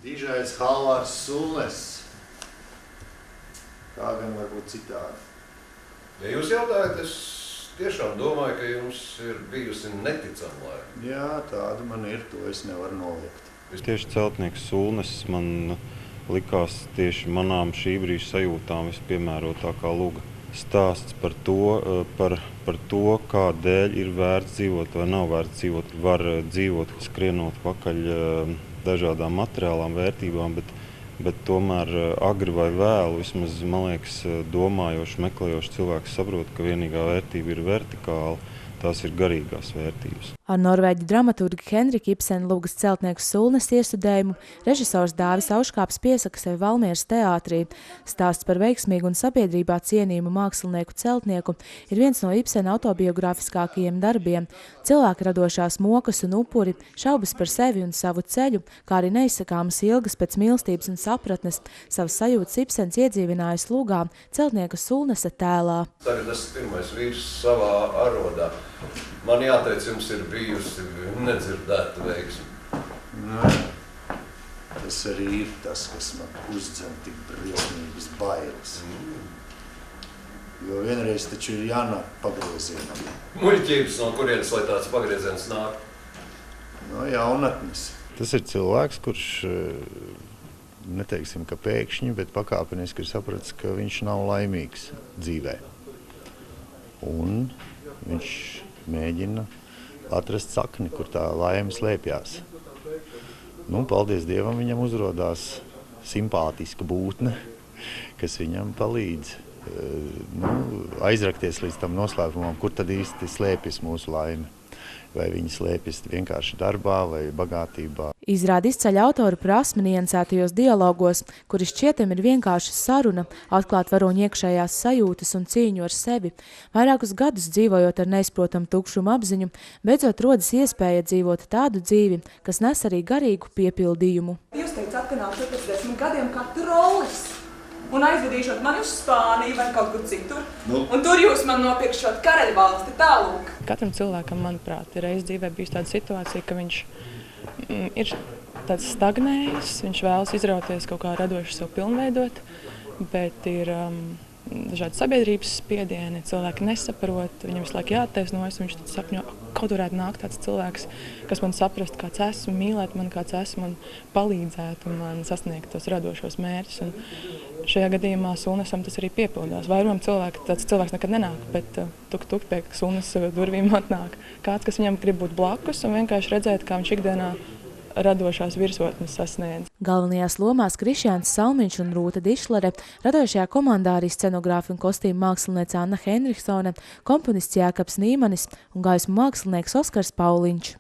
Dižais Halvārs Sulnes. Kā gan varbūt citādi. Ja jūs jautājat, es tiešām domāju, ka jums ir bijusi neticama laime. Jā, tāda man ir, to es nevaru noliegt. Tieši celtnieks Sulnes man likās tieši manām šī brīža sajūtām vispiemērotākā luga. Stāsts par to, kādēļ ir vērts dzīvot vai nav vērts dzīvot. Var dzīvot, skrienot pakaļ dažādām materiālām vērtībām, bet tomēr agri vai vēlu, vismaz, man liekas, domājoši, meklējoši cilvēks saprot, ka vienīgā vērtība ir vertikāla, tās ir garīgās vērtības. Ar norvēģu dramaturgu Henriku Ibsena lugas celtnieku Sulnes iestudējumu režisors Dāvis Auškāps piesaka sevi Valmieras teātrī. Stāsts par veiksmīgu un sabiedrībā cienījumu mākslinieku celtnieku ir viens no Ibsena autobiogrāfiskākajiem darbiem. Cilvēka radošās mokas un upuri, šaubas par sevi un savu ceļu, kā arī neizsakāmas ilgas pēc mīlestības un sapratnes, savas sajūtas Ibsens iedzīvinājis lugā celtnieka Sulnesa tēlā. Tagad esmu pirmais vīrs savā arodā. Man jāteic, jums ir bijusi nedzirdēta veiksme. Nē, tas arī ir tas, kas man uzdzen tik briesmīgas bailes. Jo vienreiz taču ir jānāk pagriezienam. Muļķības, no kurienes, lai tāds pagrieziens nāk? No jaunatnes. Tas ir cilvēks, kurš, neteiksim, ka pēkšņi, bet pakāpeniski ir sapratis, ka viņš nav laimīgs dzīvē. Un viņš mēģina atrast sakni, kur tā laime slēpjās. Paldies Dievam, viņam uzrodās simpātiska būtne, kas viņam palīdz aizrakties līdz tam noslēpumam, kur tad īsti slēpjas mūsu laime. Vai viņi slēpjas vienkārši darbā vai bagātībā. Izrādi izceļ autora prasmi niansētajos dialogos, kuri šķietam ir vienkārši saruna, atklāt varoņa iekšējās sajūtas un cīņu ar sevi. Vairākus gadus dzīvojot ar neizprotamu tukšumu apziņu, beidzot rodas iespēja dzīvot tādu dzīvi, kas nes arī garīgu piepildījumu. Jūs teicāt, ka nāk 40 gadiem kā trollis un aizvedīšot mani uz Spāniju vai kaut kur citur. Un tur jūs man nopirkšot karaļvalsti tālūk. Katram cilvēkam, manuprāt, ir reiz dzīvē bijusi tāda situācija, ka viņš ir tāds stagnējis, viņš vēlas izrauties kaut kā radoši sev pilnveidot, bet ir dažādi sabiedrības spiedieni, cilvēki nesaprot, viņam visu laiku jāattaisnojas, viņš tad sapņo, kaut varētu nākt tāds cilvēks, kas man saprast, kāds esmu, mīlēt man, kāds esmu un palīdzētu man sasniegt tos radošos mērķus. Un šajā gadījumā Sulnesam tas arī piepildās. Vairumam tāds cilvēks nekad nenāk, bet tuk pie Sulnes durvīm atnāk kāds, kas viņam grib būt blakus un vienkārši redzēt, kā viņš ikdienā radošās virsotnes sasniedz. Galvenajās lomās Krišjāns Salmiņš un Rūta Dišlere, radošajā komandā arī scenogrāfi un kostīmu māksliniece Anna Henriksone, komponists Jēkabs Nīmanis un gaismu mākslinieks Oskars Pauliņš.